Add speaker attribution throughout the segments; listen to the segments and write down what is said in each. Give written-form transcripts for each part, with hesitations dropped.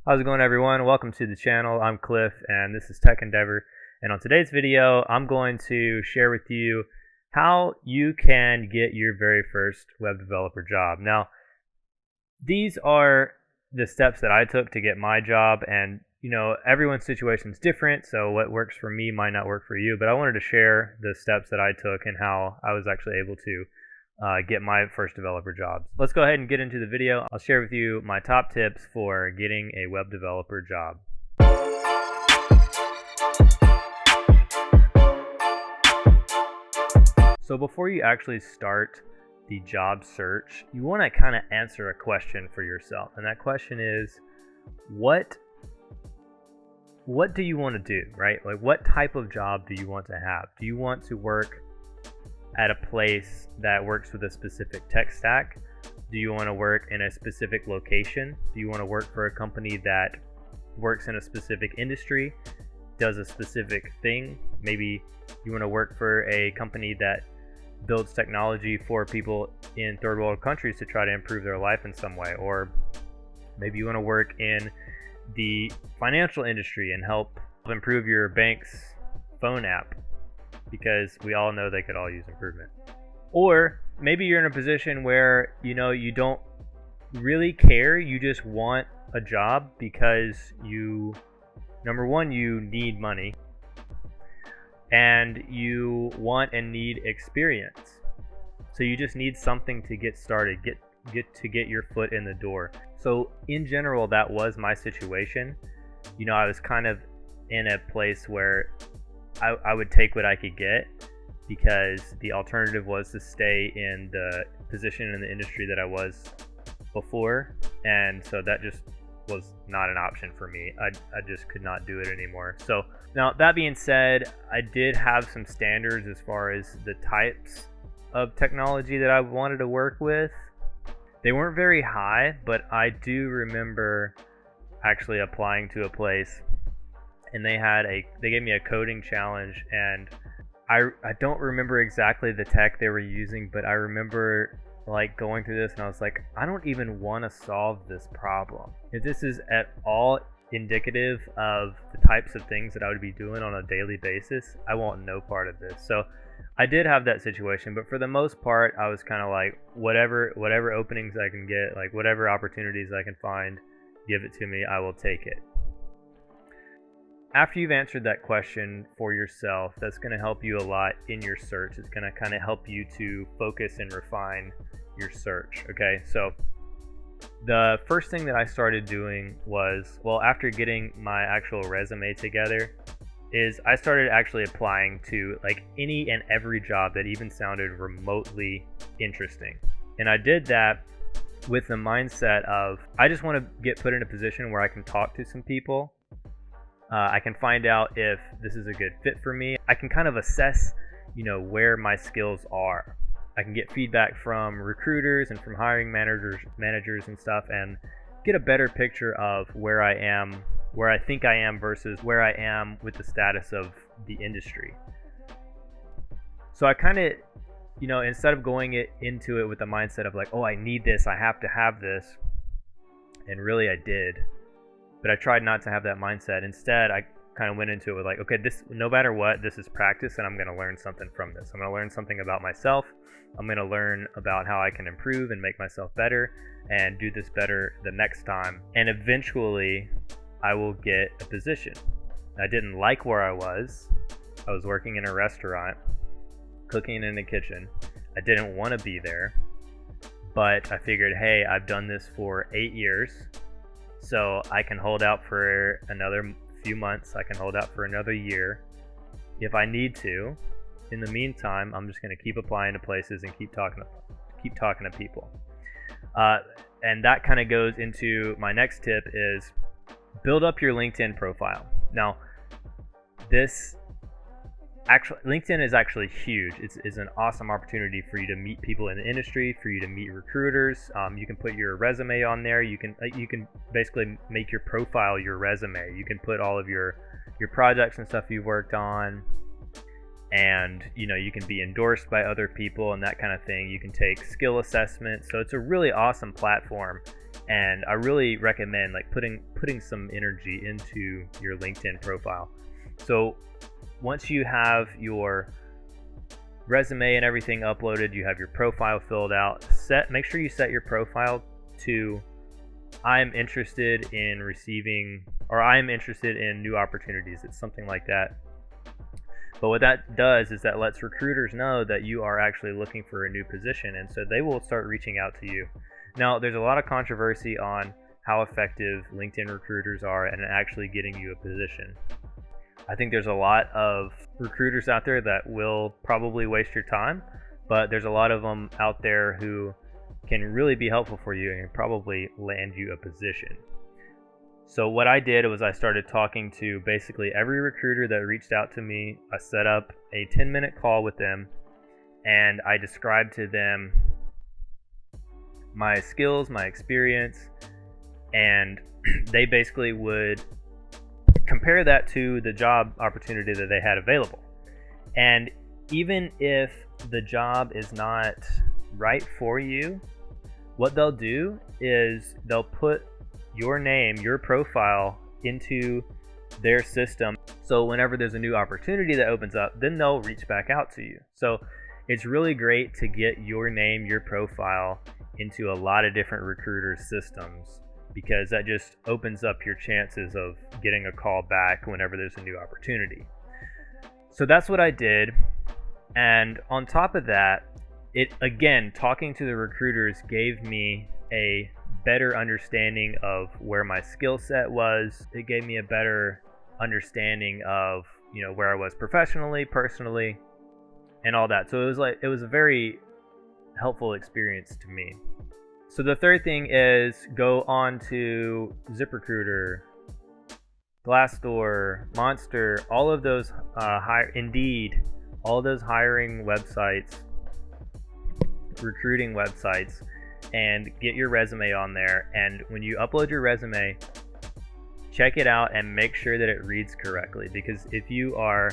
Speaker 1: How's it going, everyone? Welcome to the channel. I'm Cliff and this is Tech Endeavor, and on today's video I'm going to share with you how you can get your very first web developer job. Now, these are the steps that I took to get my job, and everyone's situation is different, so what works for me might not work for you, but I wanted to share the steps that I took and how I was actually able to get my first developer job. Let's go ahead and get into the video. I'll share with you my top tips for getting a web developer job. So before you actually start the job search, you want to kind of answer a question for yourself, and that question is, what do you want to do, right? Like, what type of job do you want to have? Do you want to work at a place that works with a specific tech stack? Do you want to work in a specific location? Do you want to work for a company that works in a specific industry, does a specific thing? Maybe you want to work for a company that builds technology for people in third world countries to try to improve their life in some way. Or maybe you want to work in the financial industry and help improve your bank's phone app, because we all know they could all use improvement. Or maybe you're in a position where you don't really care, you just want a job because number one, you need money, and you want and need experience. So you just need something to get started, get your foot in the door. So in general, that was my situation. I was kind of in a place where I would take what I could get, because the alternative was to stay in the position in the industry that I was before, and so that just was not an option for me. I just could not do it anymore. So now, that being said, I did have some standards as far as the types of technology that I wanted to work with. They weren't very high, but I do remember actually applying to a place, and they gave me a coding challenge, and I don't remember exactly the tech they were using, but I remember going through this and I was like, I don't even want to solve this problem. If this is at all indicative of the types of things that I would be doing on a daily basis, I want no part of this. So I did have that situation, but for the most part, I was kind of like, whatever openings I can get, whatever opportunities I can find, give it to me, I will take it. After you've answered that question for yourself, that's going to help you a lot in your search. It's going to kind of help you to focus and refine your search. Okay, so the first thing that I started doing was, after getting my actual resume together, is I started actually applying to any and every job that even sounded remotely interesting. And I did that with the mindset of, I just want to get put in a position where I can talk to some people. I can find out if this is a good fit for me. I can kind of assess, where my skills are. I can get feedback from recruiters and from hiring managers and stuff, and get a better picture of where I am, where I think I am versus where I am with the status of the industry. So I kind of, instead of going into it with the mindset of I need this, I have to have this, and really I did. But I tried not to have that mindset. Instead, I kind of went into it with okay, this, no matter what, this is practice, and I'm going to learn something from this. I'm going to learn something about myself. I'm going to learn about how I can improve and make myself better and do this better the next time. And eventually, I will get a position. I didn't like where I was. I was working in a restaurant, cooking in the kitchen. I didn't want to be there. But I figured, hey, I've done this for 8 years. So I can hold out for another few months. I can hold out for another year if I need to. In the meantime, I'm just going to keep applying to places and keep talking to people. And that kind of goes into my next tip, is build up your LinkedIn profile. Now, LinkedIn is actually huge. It's an awesome opportunity for you to meet people in the industry, for you to meet recruiters. You can put your resume on there. You can basically make your profile your resume. You can put all of your projects and stuff you've worked on, and you can be endorsed by other people and that kind of thing. You can take skill assessments. So it's a really awesome platform, And I really recommend like putting some energy into your LinkedIn profile. So once you have your resume and everything uploaded, you have your profile filled out, make sure you set your profile to I'm interested in receiving, or I'm interested in new opportunities. It's something like that. But what that does is that lets recruiters know that you are actually looking for a new position, and so they will start reaching out to you. Now, there's a lot of controversy on how effective LinkedIn recruiters are at actually getting you a position. I think there's a lot of recruiters out there that will probably waste your time, but there's a lot of them out there who can really be helpful for you and probably land you a position. So what I did was I started talking to basically every recruiter that reached out to me. I set up a 10-minute call with them, and I described to them my skills, my experience, and they basically would compare that to the job opportunity that they had available. And even if the job is not right for you, what they'll do is they'll put your name, your profile into their system. So whenever there's a new opportunity that opens up, then they'll reach back out to you. So it's really great to get your name, your profile into a lot of different recruiter systems, because that just opens up your chances of getting a call back whenever there's a new opportunity. So that's what I did. And on top of that, talking to the recruiters gave me a better understanding of where my skill set was. It gave me a better understanding of, where I was professionally, personally, and all that. So it was a very helpful experience to me. So the third thing is go on to ZipRecruiter, Glassdoor, Monster, all of those Indeed, all those hiring websites, recruiting websites, and get your resume on there. And when you upload your resume, check it out and make sure that it reads correctly, because if you are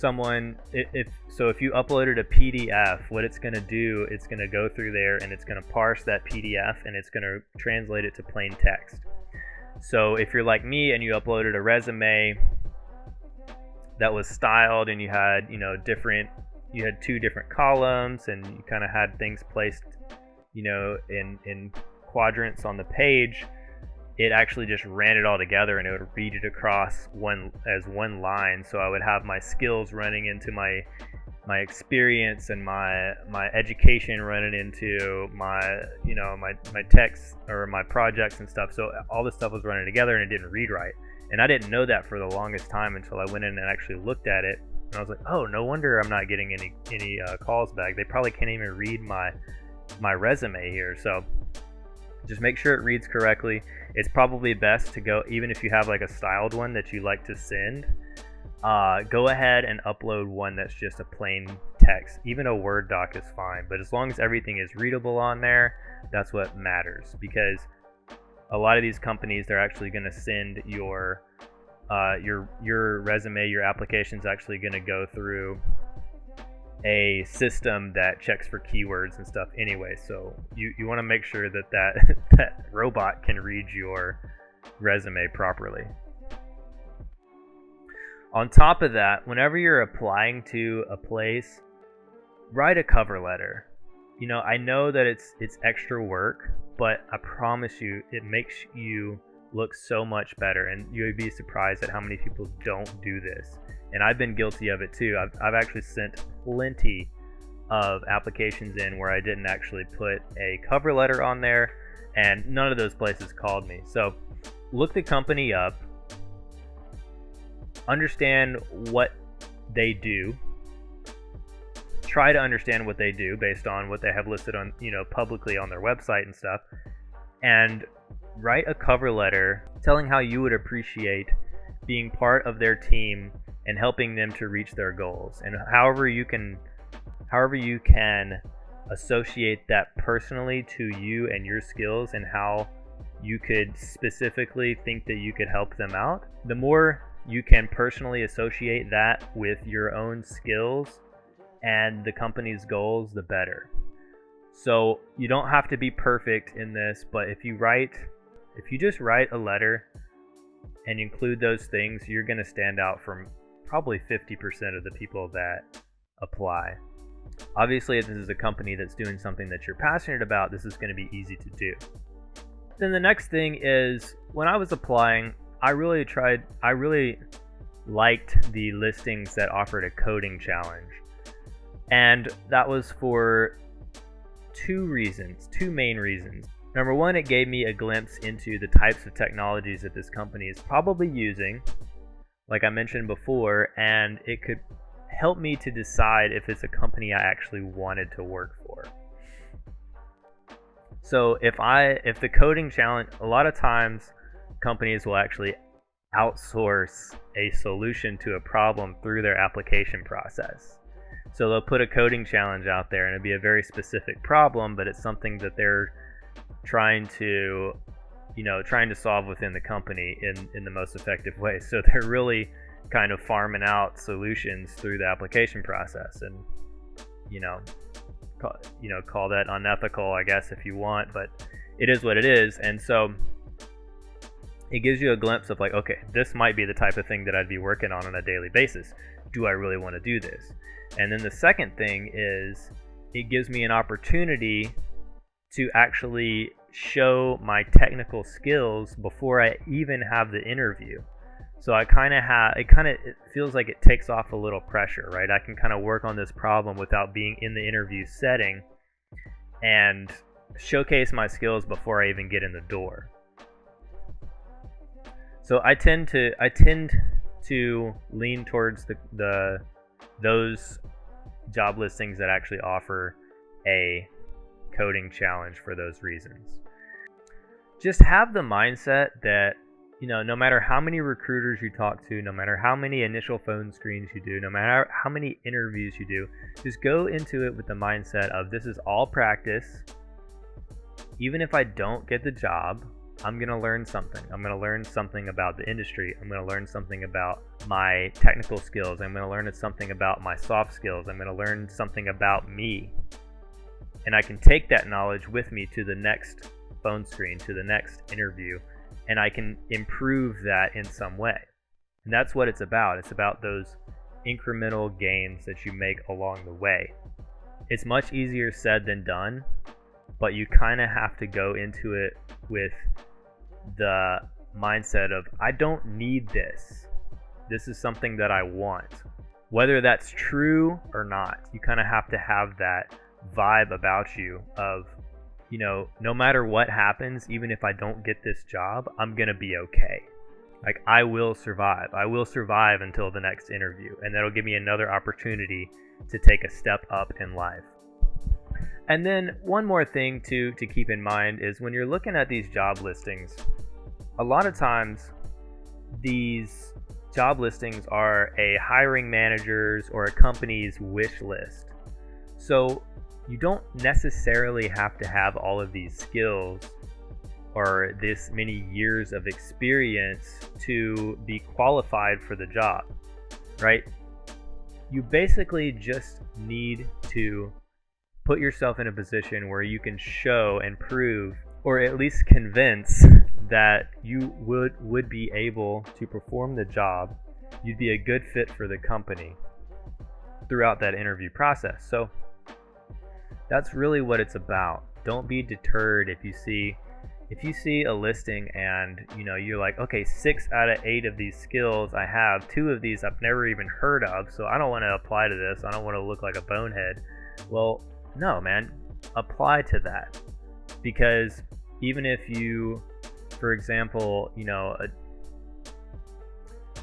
Speaker 1: if you uploaded a PDF, what it's going to do, it's going to go through there and it's going to parse that PDF and it's going to translate it to plain text. So if you're like me and you uploaded a resume that was styled and you had two different columns and you kind of had things placed in quadrants on the page, it actually just ran it all together and it would read it across one line. So I would have my skills running into my experience and my education running into my text or my projects and stuff. So all this stuff was running together and it didn't read right. And I didn't know that for the longest time until I went in and actually looked at it. And I was like, oh, no wonder I'm not getting any calls back. They probably can't even read my resume here. So just make sure it reads correctly. It's probably best to go, even if you have like a styled one that you like to send, go ahead and upload one that's just a plain text. Even a Word doc is fine, but as long as everything is readable on there, that's what matters. Because a lot of these companies, they're actually going to send your resume, your application's actually going to go through a system that checks for keywords and stuff anyway. So you want to make sure that robot can read your resume properly. On top of that, whenever you're applying to a place, write a cover letter. I know that it's extra work, but I promise you, it makes you look so much better, and you'd be surprised at how many people don't do this. And I've been guilty of it too. I've actually sent plenty of applications in where I didn't actually put a cover letter on there, and none of those places called me. So look the company up, understand what they do, try to understand what they do based on what they have listed on, publicly on their website and stuff, and write a cover letter telling how you would appreciate being part of their team and helping them to reach their goals. And however you can associate that personally to you and your skills and how you could specifically think that you could help them out, the more you can personally associate that with your own skills and the company's goals, the better. So you don't have to be perfect in this, but if you just write a letter and include those things, you're going to stand out from probably 50% of the people that apply. Obviously, if this is a company that's doing something that you're passionate about, this is going to be easy to do. Then the next thing is, when I was applying, I really liked the listings that offered a coding challenge. And that was for two main reasons. Number one, it gave me a glimpse into the types of technologies that this company is probably using, like I mentioned before, and it could help me to decide if it's a company I actually wanted to work for. So if the coding challenge, a lot of times companies will actually outsource a solution to a problem through their application process. So they'll put a coding challenge out there, and it'll be a very specific problem, but it's something that they're trying to solve within the company in the most effective way. So they're really kind of farming out solutions through the application process, and call that unethical, I guess, if you want, but it is what it is. And so it gives you a glimpse of like, okay, this might be the type of thing that I'd be working on a daily basis. Do I really want to do this? And then the second thing is, it gives me an opportunity to actually show my technical skills before I even have the interview. So it feels like it takes off a little pressure, right? I can kind of work on this problem without being in the interview setting and showcase my skills before I even get in the door. So I tend to lean towards those job listings that actually offer a coding challenge for those reasons. Just have the mindset that, no matter how many recruiters you talk to, no matter how many initial phone screens you do, no matter how many interviews you do, just go into it with the mindset of, this is all practice. Even if I don't get the job, I'm going to learn something. I'm going to learn something about the industry. I'm going to learn something about my technical skills. I'm going to learn something about my soft skills. I'm going to learn something about me. And I can take that knowledge with me to the next phone screen, to the next interview, and I can improve that in some way. And that's what it's about. It's about those incremental gains that you make along the way. It's much easier said than done, but you kind of have to go into it with the mindset of, I don't need this. This is something that I want. Whether that's true or not, you kind of have to have that vibe about you of, no matter what happens, even if I don't get this job, I'm going to be okay. Like, I will survive. I will survive until the next interview, and that'll give me another opportunity to take a step up in life. And then one more thing to keep in mind is, when you're looking at these job listings, a lot of times these job listings are a hiring manager's or a company's wish list. So you don't necessarily have to have all of these skills or this many years of experience to be qualified for the job, right? You basically just need to put yourself in a position where you can show and prove, or at least convince, that you would be able to perform the job. You'd be a good fit for the company throughout that interview process. So that's really what it's about. Don't be deterred if you see a listing and you're like, okay, 6 out of 8 of these skills I have, 2 of these I've never even heard of, so I don't want to apply to this. I don't want to look like a bonehead. Well, no, man, apply to that. Because even if you, for example,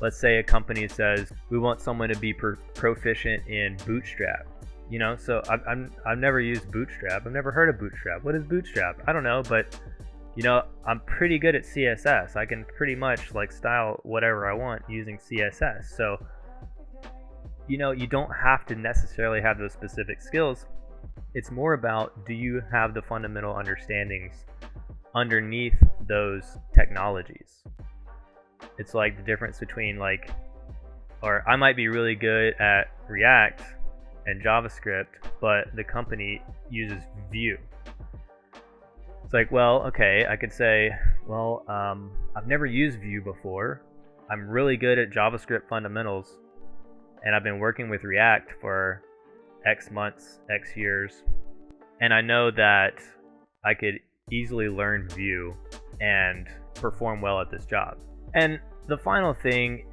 Speaker 1: let's say a company says, we want someone to be proficient in Bootstrap. So I've never used Bootstrap. I've never heard of Bootstrap. What is Bootstrap? I don't know, but I'm pretty good at CSS. I can pretty much style whatever I want using CSS. So you don't have to necessarily have those specific skills. It's more about, do you have the fundamental understandings underneath those technologies? It's like the difference between or I might be really good at React, and JavaScript, but the company uses Vue. It's like, well, okay, I could say, well, I've never used Vue before. I'm really good at JavaScript fundamentals, and I've been working with React for X months, X years, and I know that I could easily learn Vue and perform well at this job. And the final thing,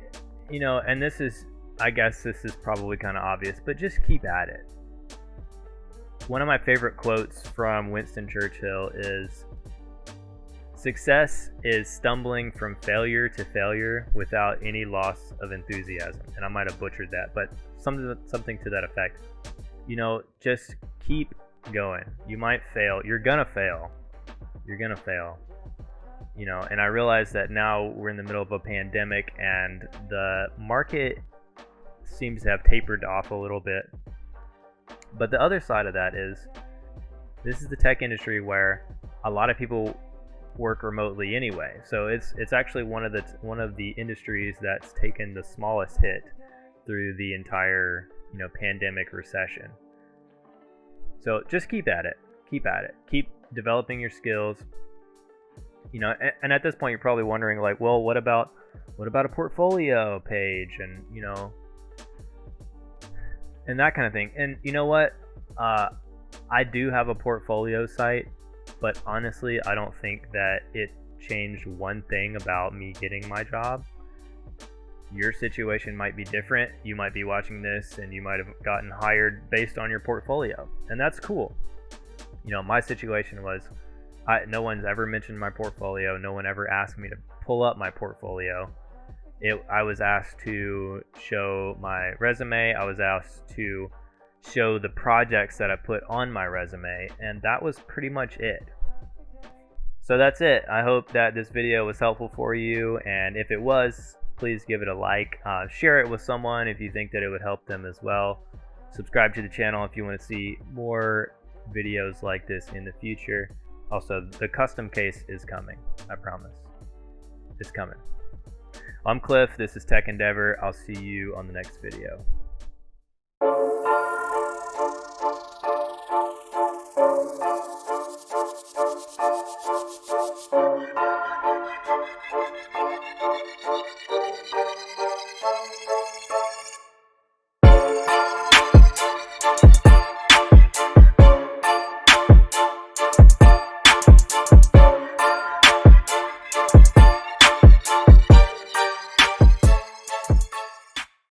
Speaker 1: and this is, I guess this is probably kind of obvious, but just keep at it. One of my favorite quotes from Winston Churchill is, "Success is stumbling from failure to failure without any loss of enthusiasm." And I might have butchered that, but something to that effect. Just keep going. You might fail. You're gonna fail. And I realize that now we're in the middle of a pandemic and the market seems to have tapered off a little bit. But the other side of that is, this is the tech industry where a lot of people work remotely anyway. So it's actually one of the industries that's taken the smallest hit through the entire pandemic recession. So just keep at it. Keep developing your skills. And at this point you're probably wondering, like, well, what about a portfolio page, and and that kind of thing. And you know what? I do have a portfolio site, but honestly, I don't think that it changed one thing about me getting my job. Your situation might be different. You might be watching this and you might have gotten hired based on your portfolio, and that's cool. My situation was, no one's ever mentioned my portfolio. No one ever asked me to pull up my portfolio. I was asked to show my resume. I was asked to show the projects that I put on my resume, and that was pretty much it. So that's it. I hope that this video was helpful for you, and if it was, please give it a like. Share it with someone if you think that it would help them as well. Subscribe to the channel if you want to see more videos like this in the future. Also, the custom case is coming. I promise. It's coming. I'm Cliff. This is Tech Endeavor. I'll see you on the next video.